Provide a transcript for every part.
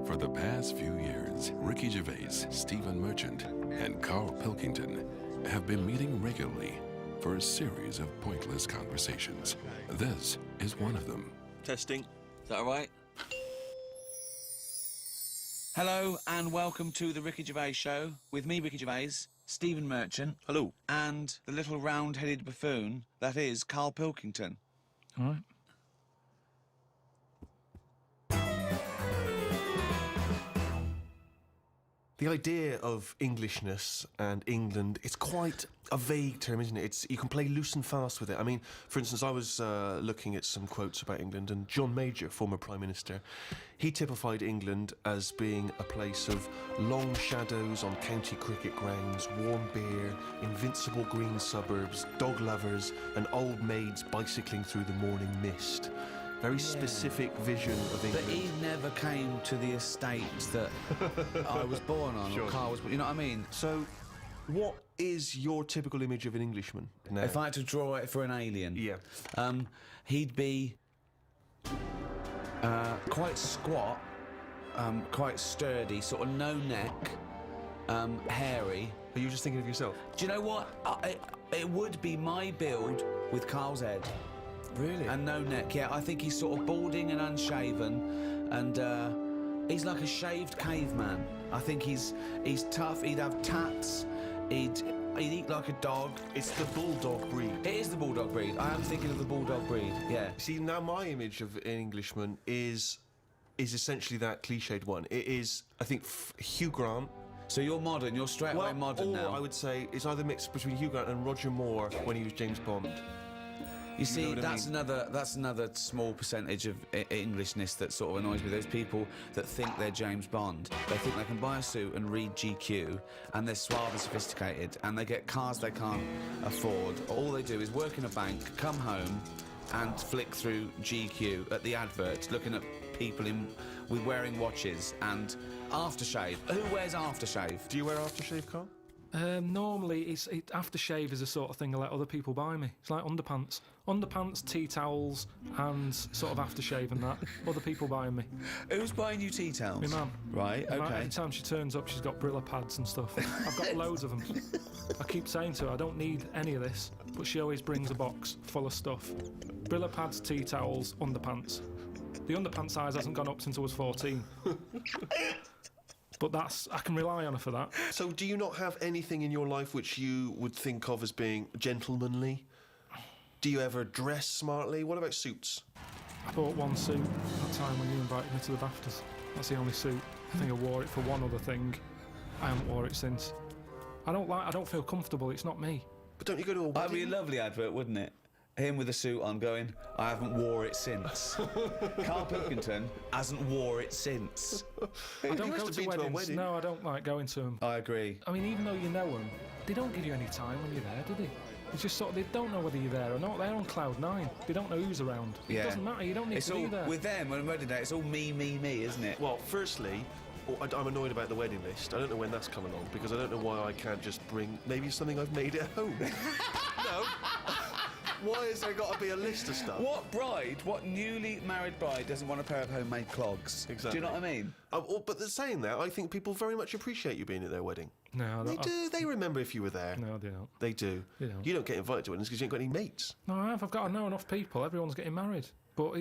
For the past few years, Ricky Gervais, Stephen Merchant, and Karl Pilkington have been meeting regularly for a series of pointless conversations. This is one of them. Testing. Is that all right? Hello and welcome to the Ricky Gervais Show with me, Ricky Gervais, Stephen Merchant. Hello. And the little round-headed buffoon that is Karl Pilkington. All right. The idea of Englishness and England, it's quite a vague term, isn't it? You can play loose and fast with it. I mean, for instance, I was looking at some quotes about England, and John Major, former Prime Minister, he typified England as being a place of long shadows on county cricket grounds, warm beer, invincible green suburbs, dog lovers, and old maids bicycling through the morning mist. Very specific vision of England. But he never came to the estate that I was born on, Sure. or Karl was, you know what I mean? So, what is your typical image of an Englishman now? If I had to draw it for an alien, Yeah. He'd be quite squat, quite sturdy, sort of no neck, hairy. Are you just thinking of yourself? Do you know what? It would be my build with Karl's head. Really? And no neck, yeah. I think he's sort of balding and unshaven, and he's like a shaved caveman. I think he's tough. He'd have tats. He'd eat like a dog. It's the bulldog breed. It is the bulldog breed. I am thinking of the bulldog breed. Yeah. See, now my image of an Englishman is essentially that cliched one. It is, I think, Hugh Grant. So you're modern. You're straight away modern or now. I would say it's either mixed between Hugh Grant and Roger Moore when he was James Bond. You see, know what I mean? that's another small percentage of Englishness that sort of annoys me. Those people that think they're James Bond. They think they can buy a suit and read GQ, and they're suave and sophisticated, and they get cars they can't afford. All they do is work in a bank, come home, and flick through GQ at the adverts, looking at people with wearing watches and aftershave. Who wears aftershave? Do you wear aftershave, Carl? Normally, aftershave is the sort of thing I let other people buy me. It's like underpants, tea towels, and sort of aftershave and that. Other people buying me. Who's buying you tea towels? My mum. Right. Okay. Every time she turns up, she's got Brilla pads and stuff. I've got loads of them. I keep saying to her, I don't need any of this, but she always brings a box full of stuff. Brilla pads, tea towels, underpants. The underpants size hasn't gone up since I was 14. But I can rely on her for that. So do you not have anything in your life which you would think of as being gentlemanly? Do you ever dress smartly? What about suits? I bought one suit that time when you invited me to the BAFTAs. That's the only suit. I think I wore it for one other thing. I haven't wore it since. I don't feel comfortable, it's not me. But don't you go to a wedding? That'd be a lovely advert, wouldn't it? Him with a suit on going, I haven't wore it since. Karl Pilkington hasn't wore it since. I don't go to weddings. No, I don't like going to them. I agree. I mean, even though you know them, they don't give you any time when you're there, do they? It's just sort of, they don't know whether you're there or not. They're on cloud nine. They don't know who's around. Yeah. It doesn't matter, you don't need to be there. With them, on a wedding day, it's all me, isn't it? Well, firstly, I'm annoyed about the wedding list. I don't know when that's coming on, because I don't know why I can't just bring maybe something I've made at home. No. Why has there got to be a list of stuff? What newly married bride doesn't want a pair of homemade clogs? Exactly. Do you know what I mean? But saying that, I think people very much appreciate you being at their wedding. No, They do. They remember if you were there. No, they don't. They do. They don't. You don't get invited to weddings because you ain't got any mates. No, I've got to know enough people. Everyone's getting married. But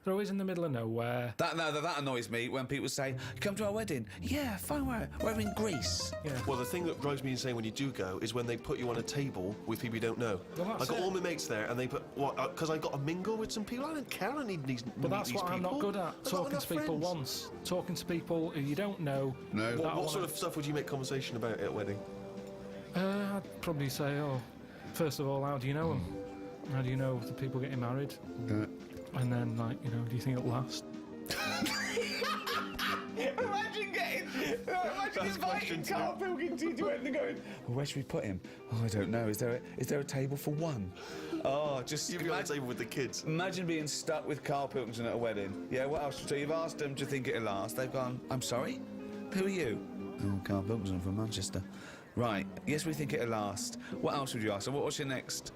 they're always in the middle of nowhere. That annoys me when people say, come to our wedding. Yeah, fine, we're in Greece. Yeah. Well, the thing that drives me insane when you do go is when they put you on a table with people you don't know. Well, I got all my mates there, and they put because I got to mingle with some people. I don't care. I need these. But that's what I'm not good at. Talking to people once. Talking to people who you don't know. No. What sort of stuff would you make conversation about at a wedding? I'd probably say, first of all, how do you know them? How do you know the people getting married? And then, do you think it'll last? Imagine inviting Karl Pilkington to wedding and going, well, where should we put him? Oh, I don't know. Is there a table for one? Oh, just You'd be on the table with the kids. Imagine being stuck with Karl Pilkington at a wedding. Yeah, what else? So you've asked them, do you think it'll last? They've gone, I'm sorry? Who are you? Oh, Karl Pilkington from Manchester. Right, yes, we think it'll last. What else would you ask? So what's your next?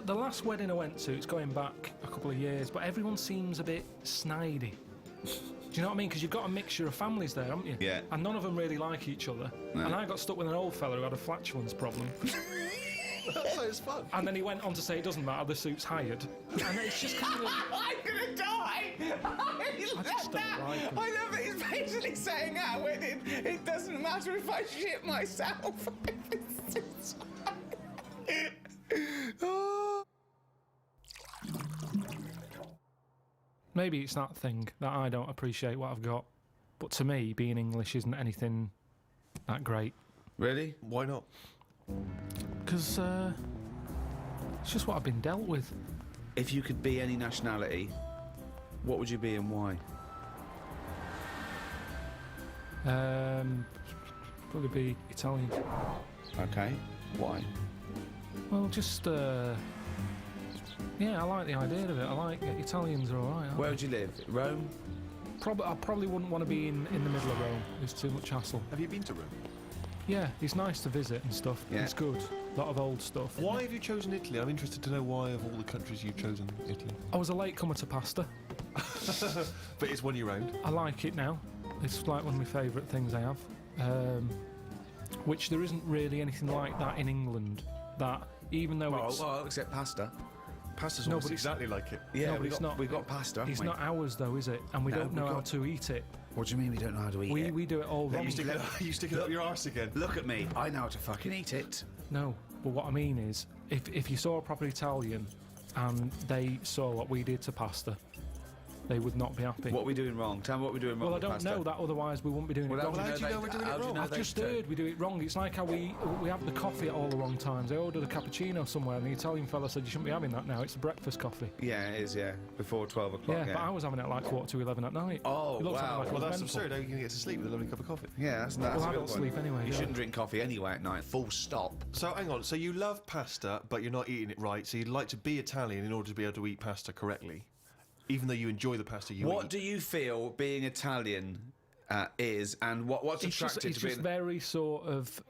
The last wedding I went to, it's going back a couple of years, but everyone seems a bit snidey. Do you know what I mean? Because you've got a mixture of families there, haven't you? Yeah. And none of them really like each other. No. And I got stuck with an old fella who had a flatulence problem. That sounds fun. And then he went on to say it doesn't matter, the suit's hired. And it's just kind of... I'm gonna die! I just don't like him. I love it. He's basically saying that when it doesn't matter if I shit myself. Maybe it's that thing that I don't appreciate what I've got. But to me, being English isn't anything that great. Really? Why not? Because it's just what I've been dealt with. If you could be any nationality, what would you be and why? Probably be Italian. Okay. Why? Well, just yeah, I like the idea of it. I like Italians are alright. Where would you live? Rome? I probably wouldn't want to be in the middle of Rome. It's too much hassle. Have you been to Rome? Yeah, it's nice to visit and stuff. Yeah. It's good. A lot of old stuff. Why have you chosen Italy? I'm interested to know why, of all the countries you've chosen, Italy. I was a late comer to pasta. But it's one year round. I like it now. It's like one of my favourite things I have. Which there isn't really anything like that in England. That even though it's Well, except pasta. Pasta's No, almost but it's- exactly like it. Yeah, No, but it's not. We've got pasta, haven't it's we? not ours though, is it? And we No, don't know we've how got- to eat it. What do you mean we don't know how to eat it? We do it all wrong. You stick it up your arse again. Look at me. I know how to fucking eat it. No, but what I mean is, if you saw a proper Italian and they saw what we did to pasta, they would not be happy. What are we doing wrong? Tell me what we're doing wrong Well, I with don't pasta. know that, otherwise we wouldn't be doing Well, it wrong. how do you know we're doing it how do you wrong? know I've they just don't? heard we do it wrong. It's like how we have the coffee at all the wrong times. I ordered a cappuccino somewhere and the Italian fella said you shouldn't be having that now. It's a breakfast coffee. Yeah, it is, yeah. Before 12 o'clock, Yeah, but I was having it at like 11:15 at night. Oh, It looks wow. like I Well, was that's mental. absurd. How are you going to get to sleep with a lovely cup of coffee? Yeah, that's Well, a I good don't point. sleep anyway. You yeah. shouldn't drink coffee anyway at night. Full stop. So, hang on. So, you love pasta, but you're not eating it right. So, you'd like to be Italian in order to be able to eat pasta correctly, even though you enjoy the pasta you What eat. do you feel being Italian is, and what's It's just, attractive it's to just being... very sort of,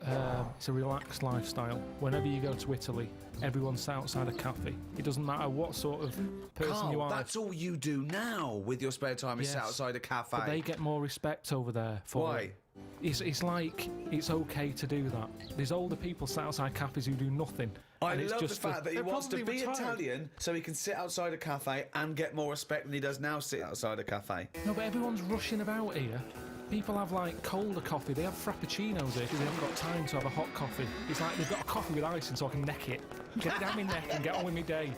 it's a relaxed lifestyle. Whenever you go to Italy, everyone's outside a cafe. It doesn't matter what sort of person Carl, you are. that's all you do now with your spare time is sit Yes, outside a cafe. But they get more respect over there for Why? it. It's like it's okay to do that. There's older people sat outside cafes who do nothing. I and it's love the just fact that he They're wants to probably be retired. Italian so he can sit outside a cafe and get more respect than he does now sit outside a cafe. No, but everyone's rushing about here. People have like colder coffee. They have frappuccinos here because they haven't got time to have a hot coffee. It's like they've got a coffee with ice in so I can neck it. Get it down my neck and get on with my day.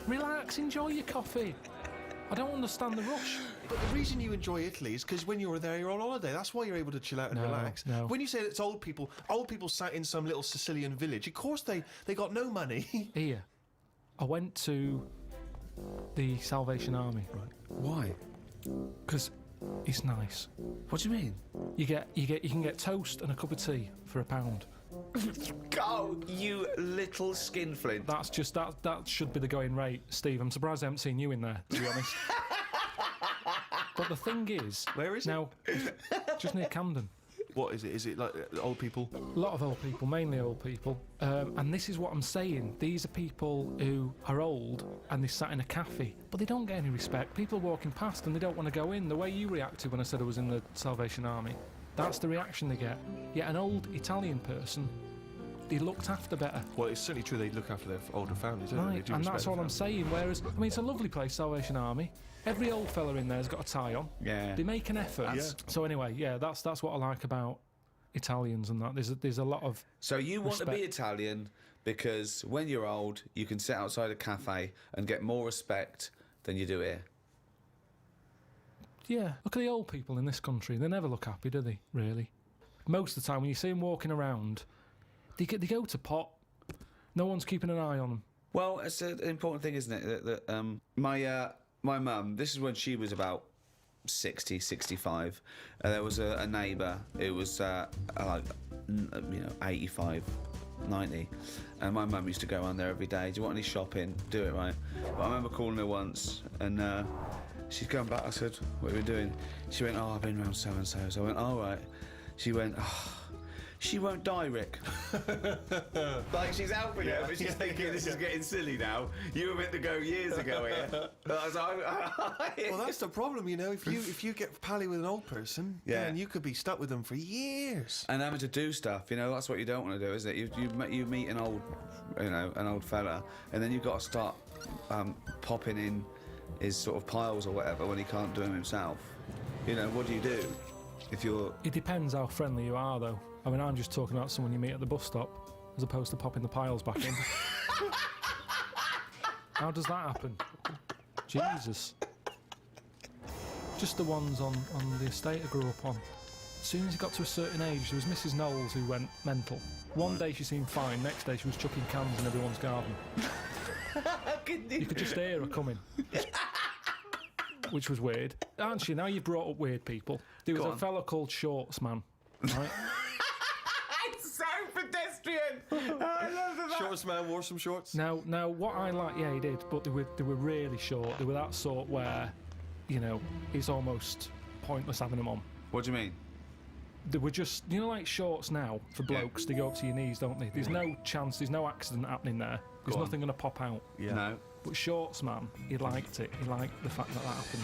Relax, enjoy your coffee. I don't understand the rush. But the reason you enjoy Italy is because when you're there, you're on holiday. That's why you're able to chill out and No, relax. no. When you say it's old people sat in some little Sicilian village. Of course, they got no money. Here, I went to the Salvation Army Why? because it's nice. What do you mean? You can get toast and a cup of tea for £1. Go, you little skinflint. That's just that should be the going rate, Steve. I'm surprised I haven't seen you in there, to be honest. But the thing is, Where is it? now it's just near Camden. What is it? Is it like old people? A lot of old people, mainly old people. And this is what I'm saying. These are people who are old and they sat in a cafe, but they don't get any respect. People are walking past and they don't want to go in. The way you reacted when I said I was in the Salvation Army, that's the reaction they get. Yet an old Italian person, they looked after better. Well, it's certainly true they look after their older families, don't they? They Right, do and respect that's the all I'm family. saying. Whereas, I mean, it's a lovely place, Salvation Army. Every old fella in there's got a tie on. Yeah. They make an effort. Yeah. So anyway, yeah, that's what I like about Italians and that. There's a lot of So you want to be Respect. Italian because when you're old, you can sit outside a cafe and get more respect than you do here. yeah. Look at the old people in this country. They never look happy, do they? Really. Most of the time, when you see them walking around, they go to pot. No one's keeping an eye on them. Well, it's an important thing, isn't it? That my mum, this is when she was about 60, 65. There was a neighbour who was like, 85, 90. And my mum used to go around there every day. Do you want any shopping? Do it, right? But I remember calling her once and she's going back. I said, what are we doing? She went, oh, I've been around so-and-so. So I went, all right. She went, oh. She won't die, Rick. Like, she's helping her, but she's thinking, this is getting silly now. You were meant to go years ago here. Well, that's the problem, you know. If you get pally with an old person, then you could be stuck with them for years. And having to do stuff, you know, that's what you don't want to do, is it? You meet an old fella, and then you've got to start popping in his sort of piles or whatever when he can't do them himself. You know, what do you do if you're... It depends how friendly you are, though. I mean, I'm just talking about someone you meet at the bus stop, as opposed to popping the piles back in. How does that happen? Jesus. Just the ones on the estate I grew up on. As soon as he got to a certain age, there was Mrs. Knowles who went mental. One day she seemed fine, next day she was chucking cans in everyone's garden. You could just hear her coming. Which was weird. Aren't you? Now you've brought up weird people. There was a fella called Shorts Man, right? It's so pedestrian! I love that. Shorts man wore some shorts. Now, what I like, yeah, he did, but they were really short. They were that sort where, you know, it's almost pointless having them on. What do you mean? They were just, you know, like shorts now for blokes. They go up to your knees, don't they? There's no chance. There's no accident happening there. There's nothing going to pop out. Yeah. No. But Shorts Man, he liked it. He liked the fact that happened.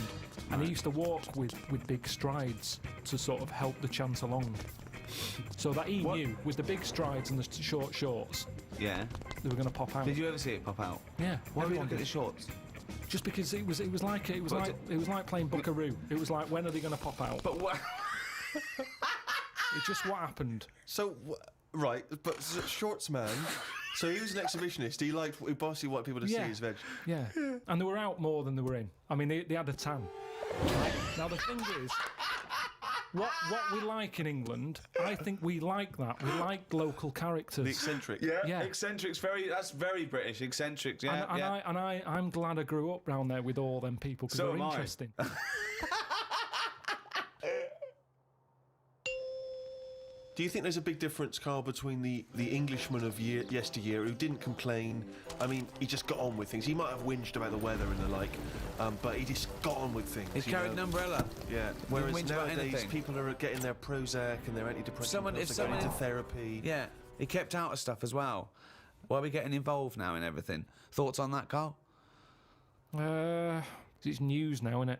And he used to walk with big strides to sort of help the chance along. So that he knew, with the big strides and the short shorts, they were going to pop out. Did you ever see it pop out? Yeah. Why did you look at the shorts? Just because it was like playing Buckaroo. It was like, when are they going to pop out? But what? It's just what happened. So, right, but Shorts man. So he was an exhibitionist. He basically wanted people to see his veg. Yeah. And they were out more than they were in. I mean, they had a tan. Right? Now, the thing is, what we like in England, I think we like that. We like local characters. The eccentric. Yeah. Eccentric's that's very British. Eccentric, yeah. I'm glad I grew up round there with all them people because they're interesting. Do you think there's a big difference, Karl, between the Englishman of yesteryear who didn't complain? I mean, he just got on with things. He might have whinged about the weather and the like, but he just got on with things. He carried an umbrella. Yeah. Whereas nowadays, people are getting their Prozac and their antidepressants, going into therapy. Yeah. He kept out of stuff as well. Why are we getting involved now in everything? Thoughts on that, Karl? It's news now, innit?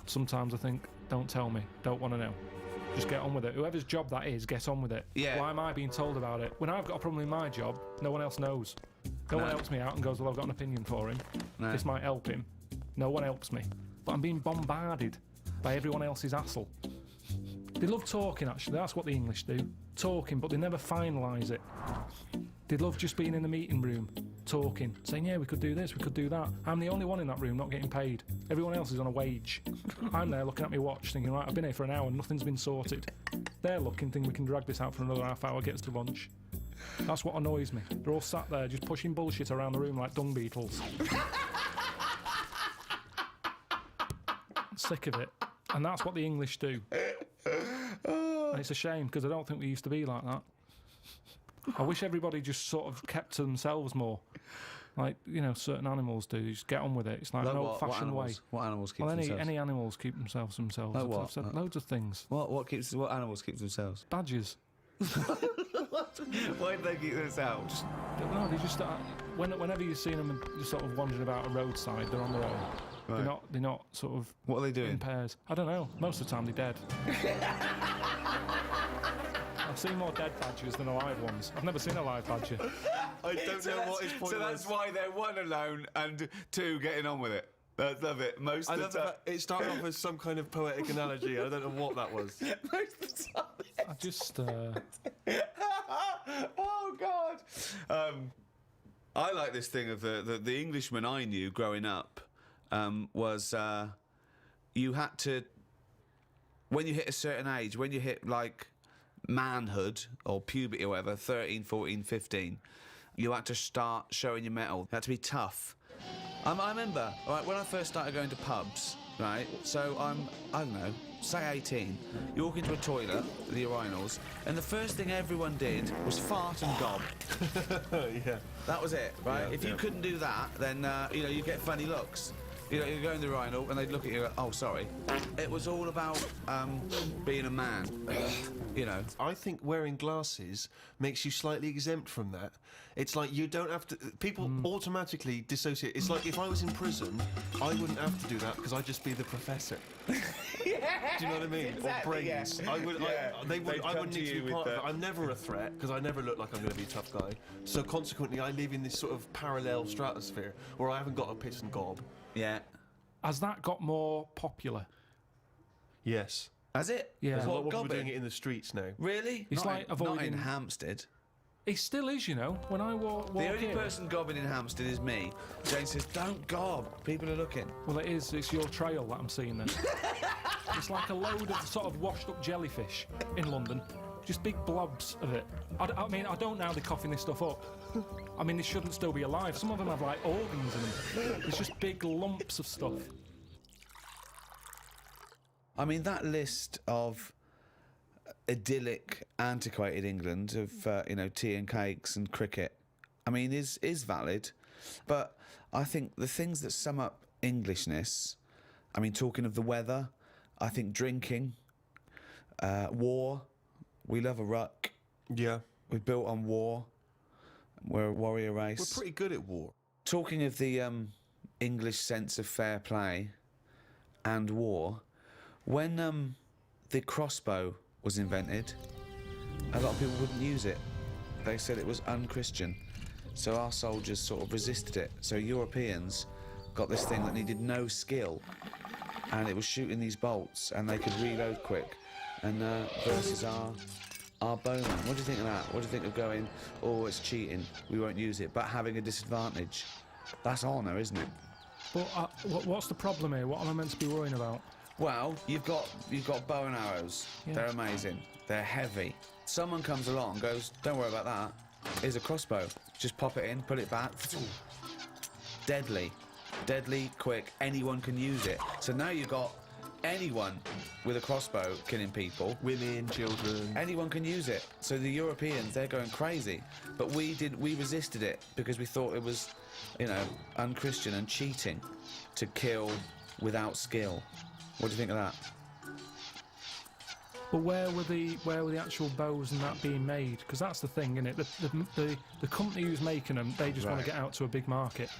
Sometimes I think, don't tell me, don't want to know. Just get on with it. Whoever's job that is, get on with it. Yeah. Why am I being told about it? When I've got a problem in my job, no one else knows. No one helps me out and goes, well, I've got an opinion for him. No. This might help him. No one helps me. But I'm being bombarded by everyone else's hassle. They love talking, actually. That's what the English do. Talking, but they never finalise it. They love just being in the meeting room, talking, saying, yeah, we could do this, we could do that. I'm the only one in that room not getting paid. Everyone else is on a wage. I'm there looking at my watch, thinking, right, I've been here for an hour and nothing's been sorted. They're looking, thinking we can drag this out for another half hour, get us to lunch. That's what annoys me. They're all sat there just pushing bullshit around the room like dung beetles. I'm sick of it. And that's what the English do. And it's a shame, because I don't think we used to be like that. I wish everybody just sort of kept to themselves more. Like, you know, certain animals do. Just get on with it. It's like an old-fashioned way. What animals keep themselves? Any animals keep themselves. Like what? I've said loads of things. What animals keep themselves? Badgers. Why do they keep themselves? They just whenever you've seen them just sort of wandering about a roadside, they're on their own. Right. They're not sort of. What are they doing? In pairs. I don't know. Most of the time they're dead. I've seen more dead badgers than alive ones. I've never seen a live badger. I don't know what his point was. So that's why they're one alone and two getting on with it. I love it. Most of the time. It started off as some kind of poetic analogy. I don't know what that was. Most of the time. I just. Oh God. I like this thing of the Englishman I knew growing up was you had to, when you hit a certain age, when you hit like manhood or puberty or whatever, 13, 14, 15, you had to start showing your mettle. You had to be tough. I remember, right, when I first started going to pubs, right, so I don't know, say 18, you walk into a toilet, the urinals, and the first thing everyone did was fart and gob. Yeah. That was it, right? Yeah, if you couldn't do that, then, you know, you get funny looks. You know, you go in the urinal and they'd look at you. Oh, sorry. It was all about being a man. You know. I think wearing glasses makes you slightly exempt from that. It's like you don't have to... People automatically dissociate. It's like if I was in prison, I wouldn't have to do that because I'd just be the professor. Yeah, do you know what I mean? exactly, Or brains. yeah. I would. Yeah. I wouldn't need to be part of it. I'm never a threat because I never look like I'm going to be a tough guy. So consequently, I live in this sort of parallel stratosphere where I haven't got a piss and gob. Yeah. Has that got more popular? Yes. Has it? Yeah. There's a lot What, more people gobbing? doing it in the streets now. Really? It's not like in, not in avoiding- Hampstead. It still is, you know. When I walk The only here, person gobbing in Hampstead is me. Jane says, "Don't gob. People are looking." well, it is. It's your trail that I'm seeing then. It's like a load of sort of washed-up jellyfish in London. Just big blobs of it. I mean, I don't know how they're coughing this stuff up. I mean, they shouldn't still be alive. Some of them have, like, organs in them. It's just big lumps of stuff. I mean, that list of idyllic, antiquated England of you know, tea and cakes and cricket, I mean, is valid. But I think the things that sum up Englishness, I mean, talking of the weather, I think drinking, war. We love a ruck. Yeah. We're built on war. We're a warrior race. We're pretty good at war. Talking of the English sense of fair play and war, when the crossbow was invented, a lot of people wouldn't use it. They said it was unchristian. So our soldiers sort of resisted it. So Europeans got this thing that needed no skill, and it was shooting these bolts, and they could reload quick. And versus our bowmen. What do you think of that? What do you think of going, oh, it's cheating, we won't use it, but having a disadvantage? That's honour, isn't it? But what's the problem here? What am I meant to be worrying about? Well, you've got bow and arrows. Yeah. They're amazing. They're heavy. Someone comes along and goes, don't worry about that. Here's a crossbow. Just pop it in, put it back. Deadly. Deadly, quick. Anyone can use it. So now you've got anyone with a crossbow killing people. Women, children. Anyone can use it. So the Europeans, they're going crazy. But we resisted it because we thought it was, you know, unchristian and cheating to kill without skill. What do you think of that? But where were the actual bows and that being made? Because that's the thing, isn't it? The company who's making them, they just want Right. to get out to a big market.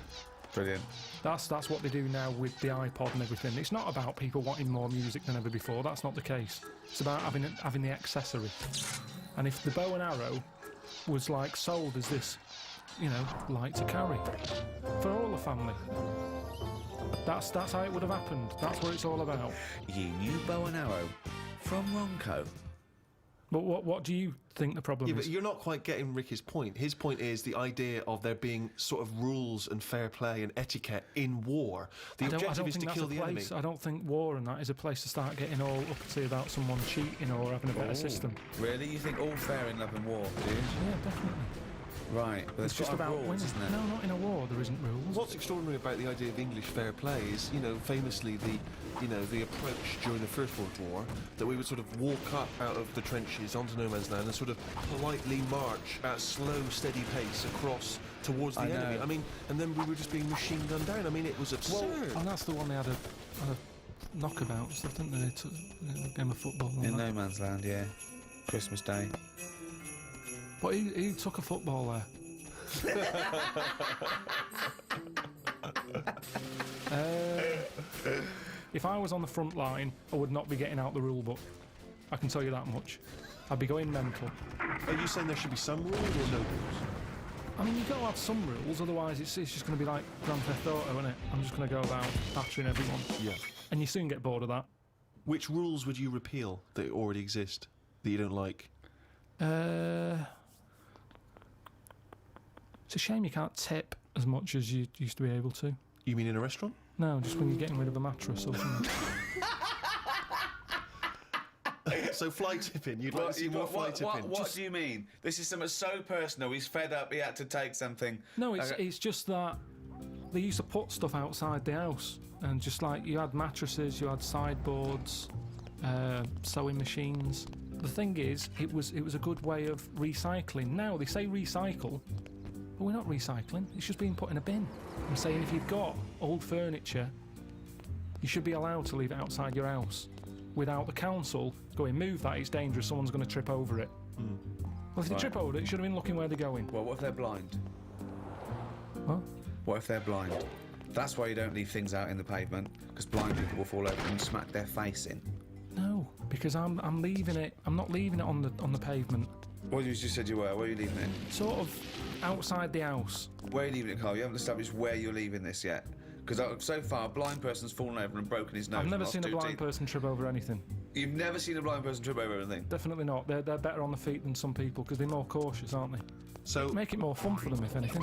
Brilliant. That's what they do now with the iPod and everything. It's not about people wanting more music than ever before. That's not the case. It's about having the accessory. And if the bow and arrow was like sold as this, you know, light to carry for all the family, that's how it would have happened. That's what it's all about. You knew bow and arrow from Ronco. But what do you think the problem Yeah, but is? you're not quite getting Ricky's point. His point is the idea of there being sort of rules and fair play and etiquette in war. The objective is to kill the enemy. I don't think war and that is a place to start getting all uppity about someone cheating or having a better system. Really? You think all fair in love and war, do you? Yeah, definitely. Right. But It's there's just got to have about rules, winning. isn't it? No, not in a war. There isn't rules. What's extraordinary about the idea of English fair play is, you know, famously the approach during the First World War, that we would sort of walk up out of the trenches onto no man's land and sort of politely march at a slow, steady pace across towards the I know. enemy. I mean, and then we were just being machine gunned down. I mean, it was absurd. And that's the one they had a knockabout and stuff, didn't they? They took a game of football. And In that. no man's land, yeah. Christmas Day. But he took a football there. If I was on the front line, I would not be getting out the rule book. I can tell you that much. I'd be going mental. Are you saying there should be some rules or no rules? I mean, you've got to have some rules, otherwise it's just going to be like Grand Theft Auto, isn't it? I'm just going to go about battering everyone. Yeah. And you soon get bored of that. Which rules would you repeal that already exist that you don't like? It's a shame you can't tip as much as you used to be able to. You mean in a restaurant? No, just when you're getting rid of a mattress or something. So fly tipping, you'd like to see more fly tipping. What do you mean? This is something so personal. He's fed up. He had to take something. No, it's just that they used to put stuff outside the house, and just like you had mattresses, you had sideboards, sewing machines. The thing is, it was a good way of recycling. Now they say recycle, but we're not recycling. It's just being put in a bin. I'm saying if you've got old furniture You should be allowed to leave it outside your house without the council going, move that, it's dangerous, someone's going to trip over it. Well, if they trip over it, it should have been looking where they're going. Well, what if they're blind? What? What if they're blind? That's why you don't leave things out in the pavement, because blind people will fall over and smack their face in. No, because I'm leaving it. I'm not leaving it on the pavement. Well, you just said you were. Where are you leaving it? Sort of outside the house. Where are you leaving it, Carl? You haven't established where you're leaving this yet. Because so far, a blind person's fallen over and broken his nose. I've never and seen a lost 2 blind teeth. person trip over anything. You've never seen a blind person trip over anything? Definitely not. They're better on the feet than some people because they're more cautious, aren't they? So Make it more fun for them, if anything.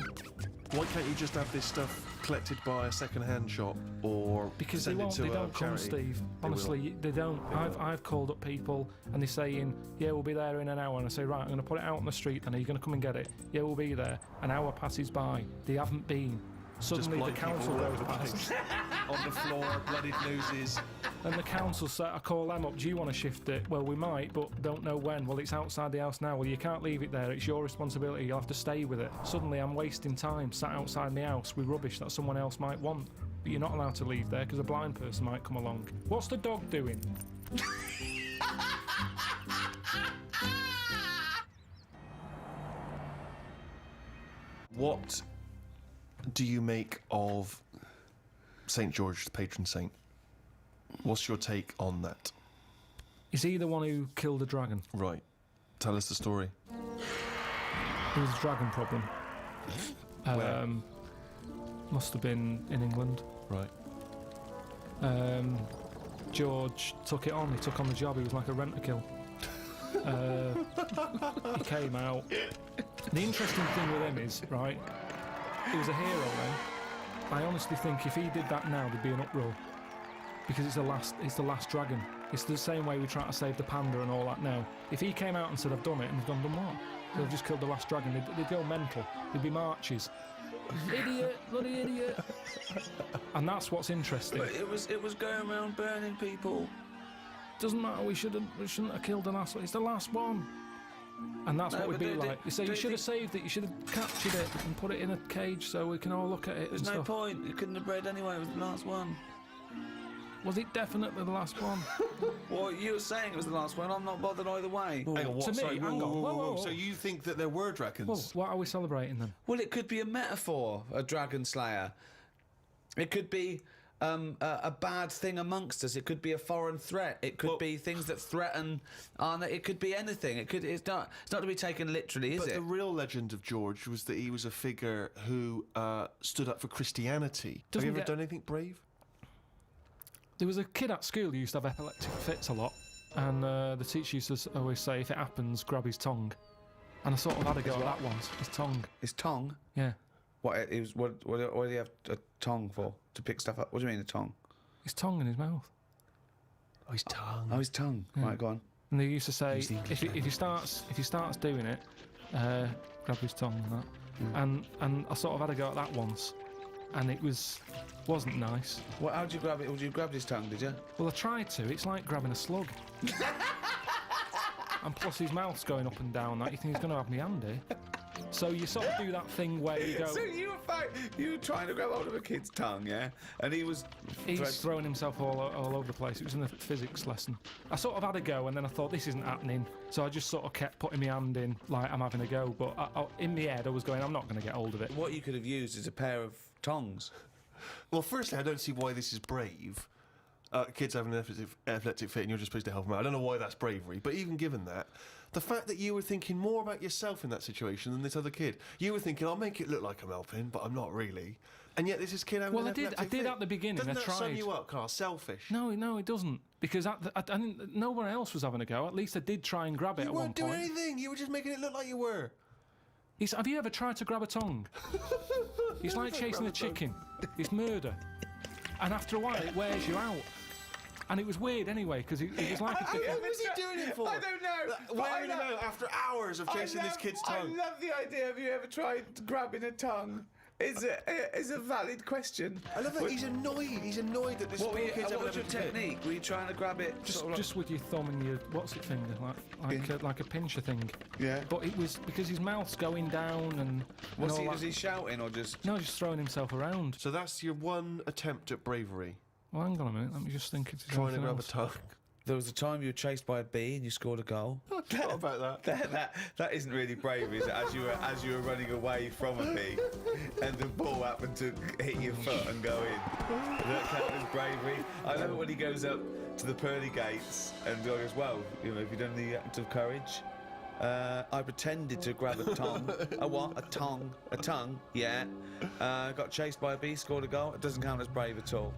why can't you just have this stuff collected by a second-hand shop or Because they send it won't. to They a don't come, charity? Steve. Honestly, they don't. I've called up people and they're saying, "Yeah, we'll be there in an hour." And I say, "Right, I'm going to put it out on the street. And are you going to come and get it?" "Yeah, we'll be there." An hour passes by. They haven't been. Suddenly, the blind people council all over goes the past. place. On the floor, bloodied noses. And the council said, I call them up, do you want to shift it? Well, we might, but don't know when. Well, it's outside the house now. Well, you can't leave it there. It's your responsibility. You'll have to stay with it. Suddenly, I'm wasting time sat outside my house with rubbish that someone else might want. But you're not allowed to leave there because a blind person might come along. What's the dog doing? What do you make of St. George, the patron saint? What's your take on that? Is he the one who killed the dragon? Right. Tell us the story. There was a dragon problem. Where? Must have been in England. Right. George took it on. He took on the job. He was like a rent-a-kill. He came out. The interesting thing with him is, right, he was a hero then. I honestly think if he did that now, there'd be an uproar. Because it's the last dragon. It's the same way we try to save the panda and all that now. If he came out and said, I've done it, and they've done what? They've just killed the last dragon, they'd go mental. There'd be marches. Idiot, bloody idiot. And that's what's interesting. But it was going around burning people. Doesn't matter, we shouldn't have killed the last one. It's the last one. And that's No, what we'd but be do- like. You say do you you should have think- saved it, you should have captured it and put it in a cage so we can all look at it There's and no stuff. point. You couldn't have bred anyway. It was the last one. Was it definitely the last one? Well, you were saying it was the last one. I'm not bothered either way. Hang on, what? To me, Sorry, hang on. Whoa. So you think that there were dragons? Well, what are we celebrating then? Well, it could be a metaphor, a dragon slayer. It could be a bad thing amongst us. It could be a foreign threat. It could be things that threaten. It could be anything. It's not to be taken literally, is But it? the real legend of George was that he was a figure who stood up for Christianity. Have Doesn't you ever get- done anything brave? There was a kid at school who used to have epileptic fits a lot, and the teacher used to always say, if it happens, grab his tongue. And I sort of had a go at that once. His tongue. His tongue. Yeah. What? It was. What do you have a tongue for? To pick stuff up? What do you mean a tongue? His tongue in his mouth. Oh, his tongue. Oh, his tongue. Right, go on. And they used to say, Use the English if he starts doing it, grab his tongue and that. And I sort of had a go at that once, and it wasn't nice. What? How'd you grab it? Would you grab his tongue? Did you? Well, I tried to. It's like grabbing a slug. And plus his mouth's going up and down. That you think he's going to have me hand here. So you sort of do that thing where you go. So you were trying to grab hold of a kid's tongue, yeah? And he was. He's throwing himself all over the place. It was in the physics lesson. I sort of had a go, and then I thought, this isn't happening. So I just sort of kept putting my hand in, like I'm having a go. But in my head, I was going, I'm not going to get hold of it. What you could have used is a pair of tongs. Well, firstly, I don't see why this is brave. Kids having an epileptic fit and you're just supposed to help them out. I don't know why that's bravery, but even given that, the fact that you were thinking more about yourself in that situation than this other kid. You were thinking, I'll make it look like I'm helping, but I'm not really. And yet this is kid having Well, an I did epileptic fit. at the beginning. Doesn't I that tried. sum you up, Karl? Selfish. No, it doesn't. Because no one else was having a go. At least I did try and grab it You at one weren't doing point. anything. You were just making it look like you were. Have you ever tried to grab a tongue? It's like chasing a chicken. It's murder. And after a while, it wears you out. And it was weird anyway, because it was like a What was he doing it for? I don't know. Wearing him out after hours of chasing this kid's tongue. I love the idea. Have you ever tried grabbing a tongue? It's a valid question. I love that he's annoyed. He's annoyed that this What poor kid's having was your an epileptic fit. technique? Were you trying to grab it? just with your thumb and your what's it finger, like a pincher thing. Yeah. But it was because his mouth's going down and Was all he that. shouting or just? No, just throwing himself around. So that's your one attempt at bravery. Well, hang on a minute. Let me just think. It's Trying to grab a tongue. There was a time you were chased by a bee and you scored a goal. I forgot about that. That isn't really brave, is it? As you were running away from a bee, and the ball happened to hit your foot and go in. Does that count as bravery? I love it when he goes up to the pearly gates and goes, "Well, you know, have you done the act of courage?" I pretended to grab a tongue. A what? A tongue? A tongue? Yeah. Got chased by a bee, scored a goal. It doesn't count as brave at all.